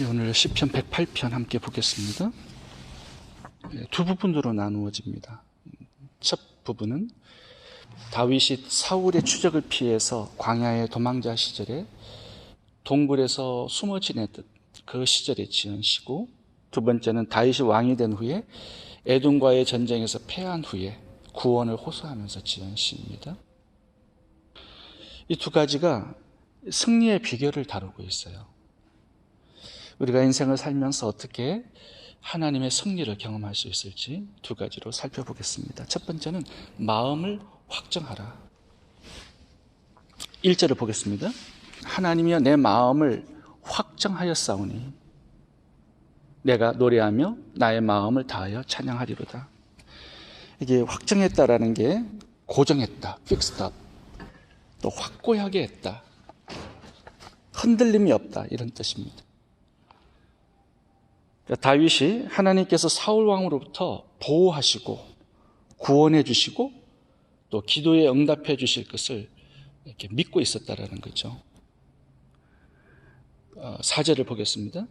오늘 시편 108편 함께 보겠습니다. 두 부분으로 나누어집니다. 첫 부분은 다윗이 사울의 추적을 피해서 광야의 도망자 시절에 동굴에서 숨어 지내듯 그 시절에 지은 시고, 두 번째는 다윗이 왕이 된 후에 에돔과의 전쟁에서 패한 후에 구원을 호소하면서 지은 시입니다. 이 두 가지가 승리의 비결을 다루고 있어요. 우리가 인생을 살면서 어떻게 하나님의 승리를 경험할 수 있을지 두 가지로 살펴보겠습니다. 첫 번째는 마음을 확정하라. 1절을 보겠습니다. 하나님이여 내 마음을 확정하였사오니 내가 노래하며 나의 마음을 다하여 찬양하리로다. 이게 확정했다라는 게 고정했다, fixed up, 또 확고하게 했다, 흔들림이 없다, 이런 뜻입니다. 다윗이 하나님께서 사울 왕으로부터 보호하시고 구원해 주시고 또 기도에 응답해 주실 것을 이렇게 믿고 있었다라는 거죠. 4절을 보겠습니다.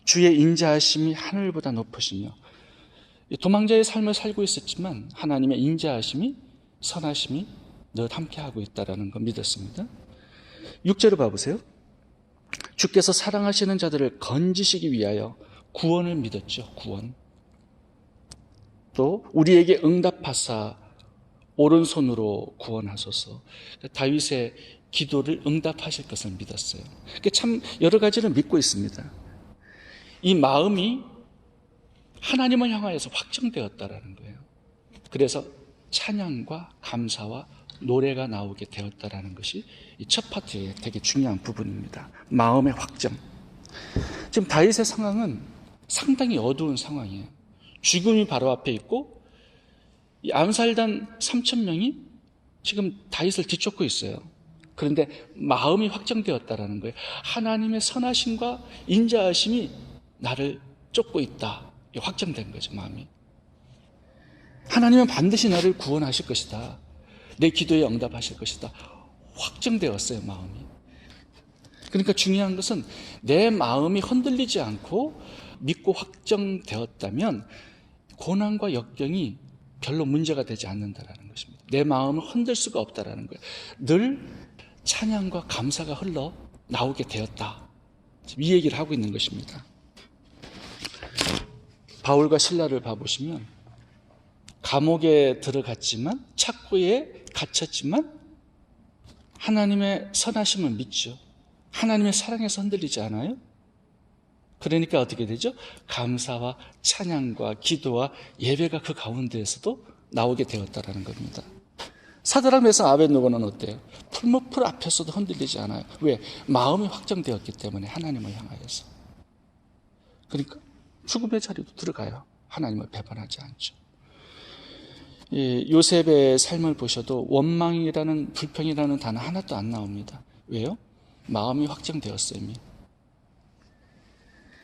주의 인자하심이 하늘보다 높으시며, 도망자의 삶을 살고 있었지만 하나님의 인자하심이, 선하심이 늘 함께하고 있다라는 걸 믿었습니다. 6절을 봐보세요. 주께서 사랑하시는 자들을 건지시기 위하여 구원을 믿었죠. 구원. 또 우리에게 응답하사 오른손으로 구원하소서. 다윗의 기도를 응답하실 것을 믿었어요. 참 여러 가지를 믿고 있습니다. 이 마음이 하나님을 향하여서 확정되었다라는 거예요. 그래서 찬양과 감사와 노래가 나오게 되었다라는 것이 이 첫 파트의 되게 중요한 부분입니다. 마음의 확정. 지금 다윗의 상황은 상당히 어두운 상황이에요. 죽음이 바로 앞에 있고 이 암살단 3,000명이 지금 다윗을 뒤쫓고 있어요. 그런데 마음이 확정되었다라는 거예요. 하나님의 선하심과 인자하심이 나를 쫓고 있다. 확정된 거죠, 마음이. 하나님은 반드시 나를 구원하실 것이다. 내 기도에 응답하실 것이다. 확정되었어요, 마음이. 그러니까 중요한 것은 내 마음이 흔들리지 않고 믿고 확정되었다면 고난과 역경이 별로 문제가 되지 않는다라는 것입니다. 내 마음을 흔들 수가 없다라는 거예요. 늘 찬양과 감사가 흘러 나오게 되었다. 이 얘기를 하고 있는 것입니다. 바울과 실라를 봐보시면 감옥에 들어갔지만, 착고에 갇혔지만 하나님의 선하심을 믿죠. 하나님의 사랑에서 흔들리지 않아요? 그러니까 어떻게 되죠? 감사와 찬양과 기도와 예배가 그 가운데에서도 나오게 되었다라는 겁니다. 사드락 메삭 아벳느고는 어때요? 풀무풀 앞에서도 흔들리지 않아요. 왜? 마음이 확정되었기 때문에 하나님을 향하여서. 그러니까 죽음의 자리도 들어가요. 하나님을 배반하지 않죠. 요셉의 삶을 보셔도 원망이라는, 불평이라는 단어 하나도 안 나옵니다. 왜요? 마음이 확정되었어요, 이미.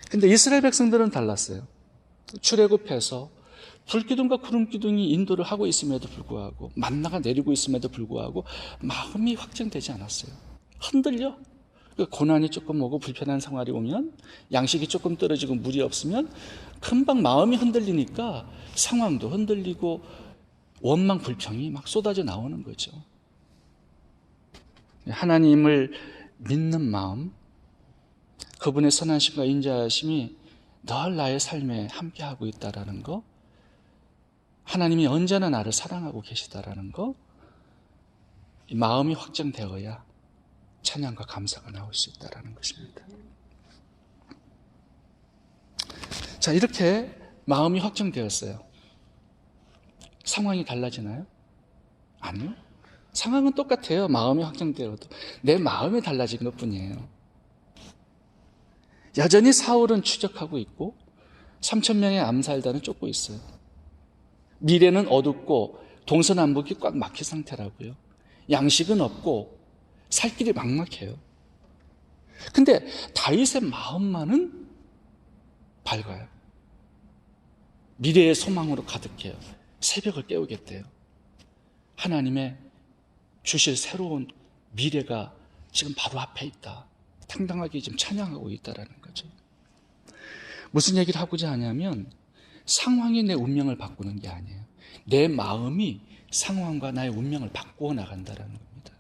근데 이스라엘 백성들은 달랐어요. 출애굽해서 불기둥과 구름기둥이 인도를 하고 있음에도 불구하고, 만나가 내리고 있음에도 불구하고 마음이 확정되지 않았어요. 흔들려. 고난이 조금 오고 불편한 생활이 오면, 양식이 조금 떨어지고 물이 없으면 금방 마음이 흔들리니까 상황도 흔들리고 원망, 불평이 막 쏟아져 나오는 거죠. 하나님을 믿는 마음, 그분의 선하심과 인자하심이 늘 나의 삶에 함께하고 있다는 거, 하나님이 언제나 나를 사랑하고 계시다는 거, 이 마음이 확정되어야 찬양과 감사가 나올 수 있다는 것입니다. 자, 이렇게 마음이 확정되었어요. 상황이 달라지나요? 아니요. 상황은 똑같아요. 마음이 확정되어도. 내 마음이 달라진 것뿐이에요. 여전히 사울은 추적하고 있고 3,000명의 암살단을 쫓고 있어요. 미래는 어둡고 동서남북이 꽉 막힌 상태라고요. 양식은 없고 살 길이 막막해요. 근데 다윗의 마음만은 밝아요. 미래의 소망으로 가득해요. 새벽을 깨우겠대요. 하나님의 주실 새로운 미래가 지금 바로 앞에 있다. 당당하게 지금 찬양하고 있다라는 거죠. 무슨 얘기를 하고자 하냐면 상황이 내 운명을 바꾸는 게 아니에요. 내 마음이 상황과 나의 운명을 바꾸어 나간다는 겁니다.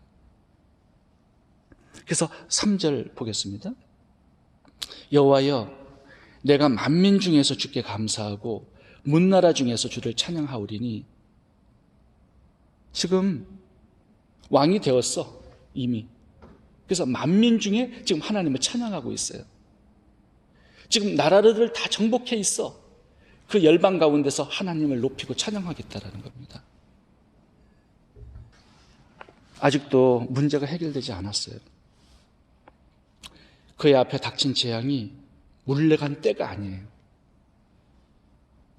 그래서 3절 보겠습니다. 여호와여, 내가 만민 중에서 주께 감사하고 문나라 중에서 주를 찬양하오리니. 지금 왕이 되었어, 이미. 그래서 만민 중에 지금 하나님을 찬양하고 있어요. 지금 나라들을 다 정복해 있어. 그 열방 가운데서 하나님을 높이고 찬양하겠다라는 겁니다. 아직도 문제가 해결되지 않았어요. 그의 앞에 닥친 재앙이 물러간 때가 아니에요.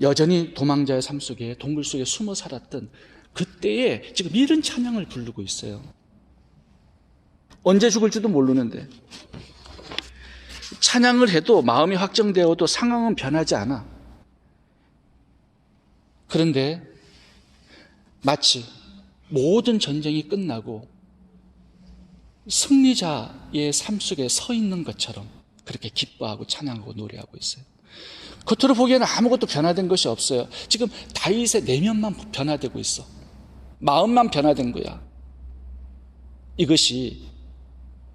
여전히 도망자의 삶 속에, 동굴 속에 숨어 살았던 그때에 지금 이런 찬양을 부르고 있어요. 언제 죽을지도 모르는데 찬양을 해도 마음이 확정되어도 상황은 변하지 않아. 그런데 마치 모든 전쟁이 끝나고 승리자의 삶 속에 서 있는 것처럼 그렇게 기뻐하고 찬양하고 노래하고 있어요. 겉으로 보기에는 아무것도 변화된 것이 없어요. 지금 다윗의 내면만 변화되고 있어. 마음만 변화된 거야. 이것이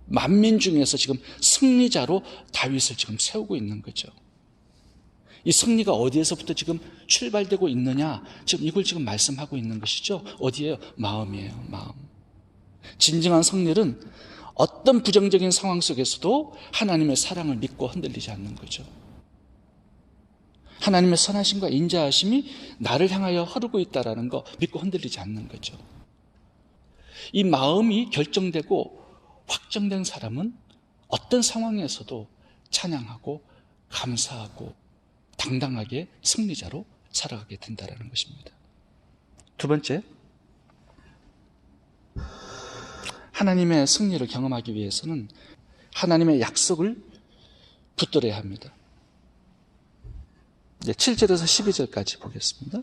만민 중에서 지금 승리자로 다윗을 지금 세우고 있는 거죠. 이 승리가 어디에서부터 지금 출발되고 있느냐, 지금 이걸 지금 말씀하고 있는 것이죠. 어디예요? 마음이에요. 마음. 진정한 승리는 어떤 부정적인 상황 속에서도 하나님의 사랑을 믿고 흔들리지 않는 거죠. 하나님의 선하심과 인자하심이 나를 향하여 흐르고 있다는 거 믿고 흔들리지 않는 거죠. 이 마음이 결정되고 확정된 사람은 어떤 상황에서도 찬양하고 감사하고 당당하게 승리자로 살아가게 된다는 것입니다. 두 번째, 하나님의 승리를 경험하기 위해서는 하나님의 약속을 붙들어야 합니다. 이제 7절에서 12절까지 보겠습니다.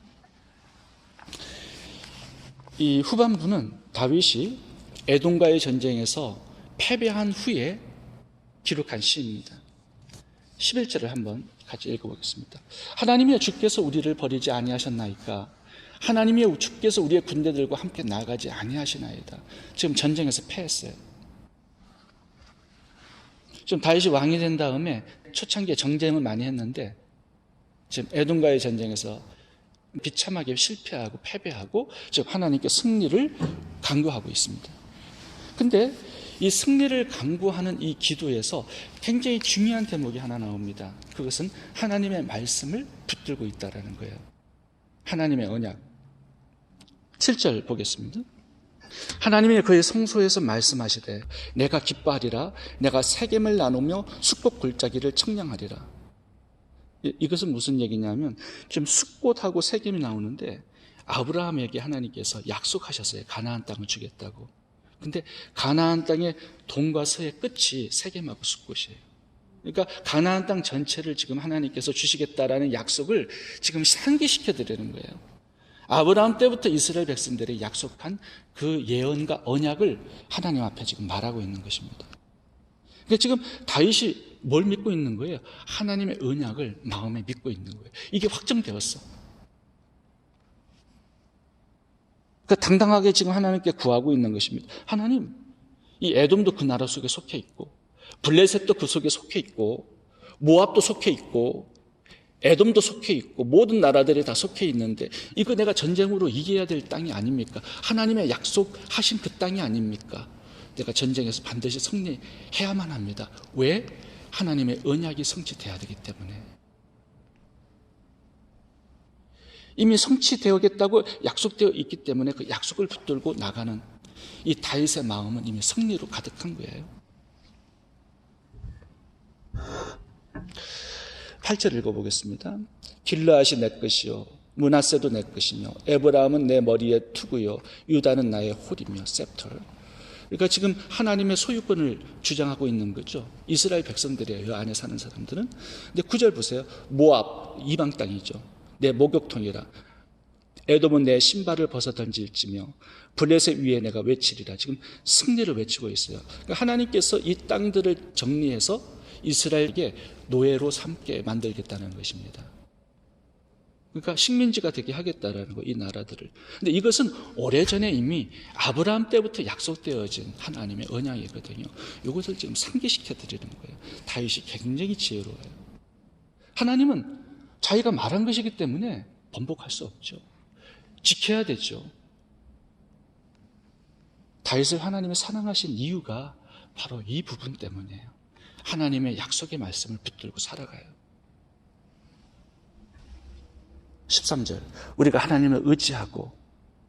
이 후반부는 다윗이 에돔과의 전쟁에서 패배한 후에 기록한 시입니다. 11절을 한번 같이 읽어보겠습니다. 하나님이여, 주께서 우리를 버리지 아니하셨나이까? 하나님이여, 주께서 우리의 군대들과 함께 나가지 아니하시나이다. 지금 전쟁에서 패했어요. 지금 다윗이 왕이 된 다음에 초창기에 정쟁을 많이 했는데 지금 에돔과의 전쟁에서 비참하게 실패하고 패배하고 지금 하나님께 승리를 간구하고 있습니다. 근데 이 승리를 간구하는 이 기도에서 굉장히 중요한 대목이 하나 나옵니다. 그것은 하나님의 말씀을 붙들고 있다는 거예요. 하나님의 언약. 7절 보겠습니다. 하나님이 그의 성소에서 말씀하시되 내가 기뻐하리라. 내가 세겜을 나누며 숫꽃 골짜기를 청량하리라. 이것은 무슨 얘기냐면 지금 숫꽃하고 세겜이 나오는데 아브라함에게 하나님께서 약속하셨어요. 가나안 땅을 주겠다고. 근데 가나안 땅의 동과 서의 끝이 세겜하고 숫꽃이에요. 그러니까 가나안 땅 전체를 지금 하나님께서 주시겠다라는 약속을 지금 상기시켜 드리는 거예요. 아브라함 때부터 이스라엘 백성들이 약속한 그 예언과 언약을 하나님 앞에 지금 말하고 있는 것입니다. 그러니까 지금 다윗이 뭘 믿고 있는 거예요? 하나님의 언약을 마음에 믿고 있는 거예요. 이게 확정되었어. 그러니까 당당하게 지금 하나님께 구하고 있는 것입니다. 하나님, 이 에돔도 그 나라 속에 속해 있고 블레셋도 그 속에 속해 있고 모압도 속해 있고 에돔도 속해 있고 모든 나라들이 다 속해 있는데 이거 내가 전쟁으로 이겨야 될 땅이 아닙니까? 하나님의 약속하신 그 땅이 아닙니까? 내가 전쟁에서 반드시 승리해야만 합니다. 왜? 하나님의 언약이 성취돼야 되기 때문에. 이미 성취되어겠다고 약속되어 있기 때문에 그 약속을 붙들고 나가는 이 다윗의 마음은 이미 승리로 가득한 거예요. 8절 읽어보겠습니다. 길르앗이 내 것이요 므낫세도 내 것이며 에브라임은 내 머리의 투구요 유다는 나의 홀이며 셉터. 그러니까 지금 하나님의 소유권을 주장하고 있는 거죠. 이스라엘 백성들이에요. 이 안에 사는 사람들은. 근데 9절 보세요. 모압 이방 땅이죠. 내 목욕통이라. 에돔은 내 신발을 벗어 던질지며 블레셋 위에 내가 외치리라. 지금 승리를 외치고 있어요. 그러니까 하나님께서 이 땅들을 정리해서 이스라엘에게 노예로 삼게 만들겠다는 것입니다. 그러니까 식민지가 되게 하겠다라는 거, 이 나라들을. 근데 이것은 오래전에 이미 아브라함 때부터 약속되어진 하나님의 언약이거든요. 이것을 지금 상기시켜 드리는 거예요. 다윗이 굉장히 지혜로워요. 하나님은 자기가 말한 것이기 때문에 번복할 수 없죠. 지켜야 되죠. 다윗을 하나님이 사랑하신 이유가 바로 이 부분 때문이에요. 하나님의 약속의 말씀을 붙들고 살아가요. 13절, 우리가 하나님을 의지하고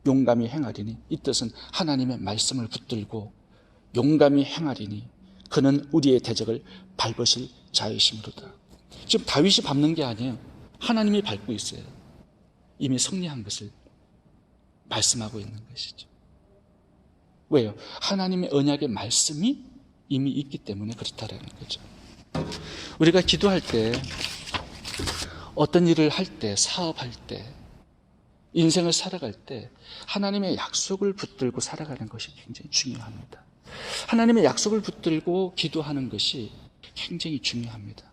용감히 행하리니, 이 뜻은 하나님의 말씀을 붙들고 용감히 행하리니 그는 우리의 대적을 밟으실 자이심으로다. 지금 다윗이 밟는 게 아니에요. 하나님이 밟고 있어요. 이미 승리한 것을 말씀하고 있는 것이죠. 왜요? 하나님의 언약의 말씀이 이미 있기 때문에 그렇다라는 거죠. 우리가 기도할 때, 어떤 일을 할 때, 사업할 때, 인생을 살아갈 때 하나님의 약속을 붙들고 살아가는 것이 굉장히 중요합니다. 하나님의 약속을 붙들고 기도하는 것이 굉장히 중요합니다.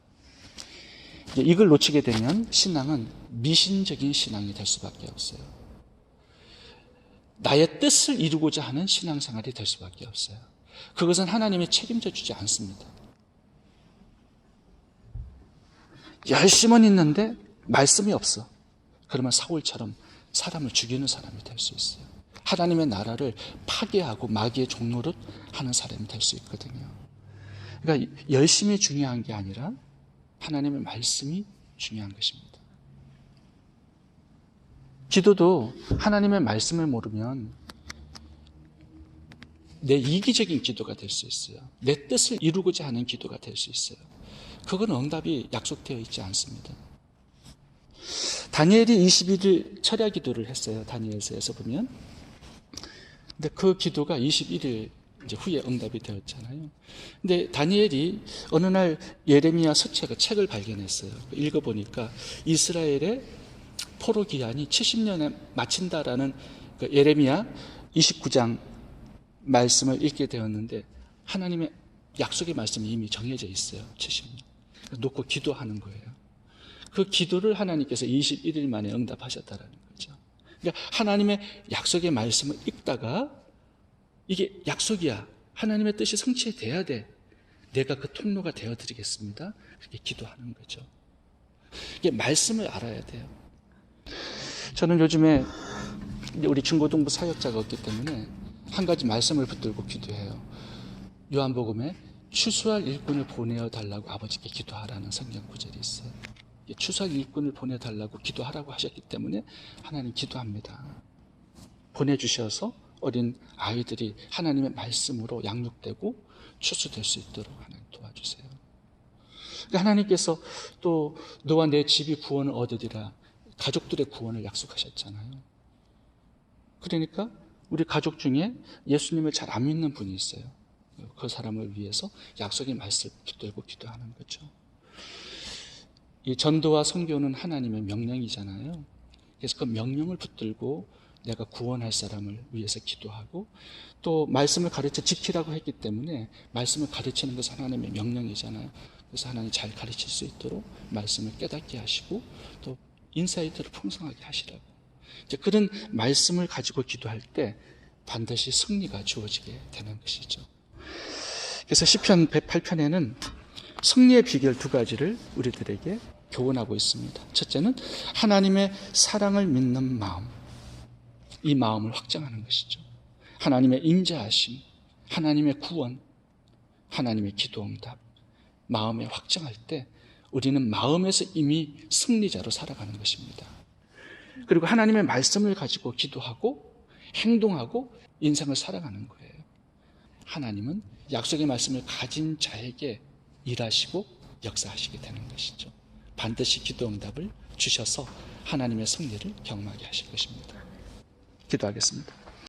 이걸 놓치게 되면 신앙은 미신적인 신앙이 될 수밖에 없어요. 나의 뜻을 이루고자 하는 신앙생활이 될 수밖에 없어요. 그것은 하나님이 책임져 주지 않습니다. 열심은 있는데 말씀이 없어. 그러면 사울처럼 사람을 죽이는 사람이 될 수 있어요. 하나님의 나라를 파괴하고 마귀의 종노릇 하는 사람이 될 수 있거든요. 그러니까 열심이 중요한 게 아니라 하나님의 말씀이 중요한 것입니다. 기도도 하나님의 말씀을 모르면 내 이기적인 기도가 될 수 있어요. 내 뜻을 이루고자 하는 기도가 될 수 있어요. 그건 응답이 약속되어 있지 않습니다. 다니엘이 21일 철야 기도를 했어요. 다니엘서에서 보면. 근데 그 기도가 21일 이제 후에 응답이 되었잖아요. 근데 다니엘이 어느 날 예레미야 서책, 그 책을 발견했어요. 읽어보니까 이스라엘의 포로 기한이 70년에 마친다라는 그 예레미야 29장 말씀을 읽게 되었는데 하나님의 약속의 말씀이 이미 정해져 있어요. 70년. 놓고 기도하는 거예요. 그 기도를 하나님께서 21일 만에 응답하셨다라는 거죠. 그러니까 하나님의 약속의 말씀을 읽다가 이게 약속이야. 하나님의 뜻이 성취돼야 돼. 내가 그 통로가 되어드리겠습니다. 그렇게 기도하는 거죠. 이게 말씀을 알아야 돼요. 저는 요즘에 우리 중고등부 사역자가 없기 때문에 한 가지 말씀을 붙들고 기도해요. 요한복음에 추수할 일꾼을 보내어 달라고 아버지께 기도하라는 성경 구절이 있어요. 추수할 일꾼을 보내달라고 기도하라고 하셨기 때문에 하나님 기도합니다. 보내주셔서 어린 아이들이 하나님의 말씀으로 양육되고 추수될 수 있도록 하나님 도와주세요. 그러니까 하나님께서 또 너와 내 집이 구원을 얻으리라, 가족들의 구원을 약속하셨잖아요. 그러니까 우리 가족 중에 예수님을 잘 안 믿는 분이 있어요. 그 사람을 위해서 약속의 말씀을 붙들고 기도하는 거죠. 이 전도와 선교는 하나님의 명령이잖아요. 그래서 그 명령을 붙들고 내가 구원할 사람을 위해서 기도하고, 또 말씀을 가르쳐 지키라고 했기 때문에 말씀을 가르치는 것은 하나님의 명령이잖아요. 그래서 하나님 잘 가르칠 수 있도록 말씀을 깨닫게 하시고 또 인사이트를 풍성하게 하시라고. 이제 그런 말씀을 가지고 기도할 때 반드시 승리가 주어지게 되는 것이죠. 그래서 시편 108편에는 승리의 비결 두 가지를 우리들에게 교훈하고 있습니다. 첫째는 하나님의 사랑을 믿는 마음, 이 마음을 확장하는 것이죠. 하나님의 임재하심, 하나님의 구원, 하나님의 기도응답, 마음에 확장할 때 우리는 마음에서 이미 승리자로 살아가는 것입니다. 그리고 하나님의 말씀을 가지고 기도하고 행동하고 인생을 살아가는 거예요. 하나님은 약속의 말씀을 가진 자에게 일하시고 역사하시게 되는 것이죠. 반드시 기도응답을 주셔서 하나님의 승리를 경험하게 하실 것입니다. 기도하겠습니다.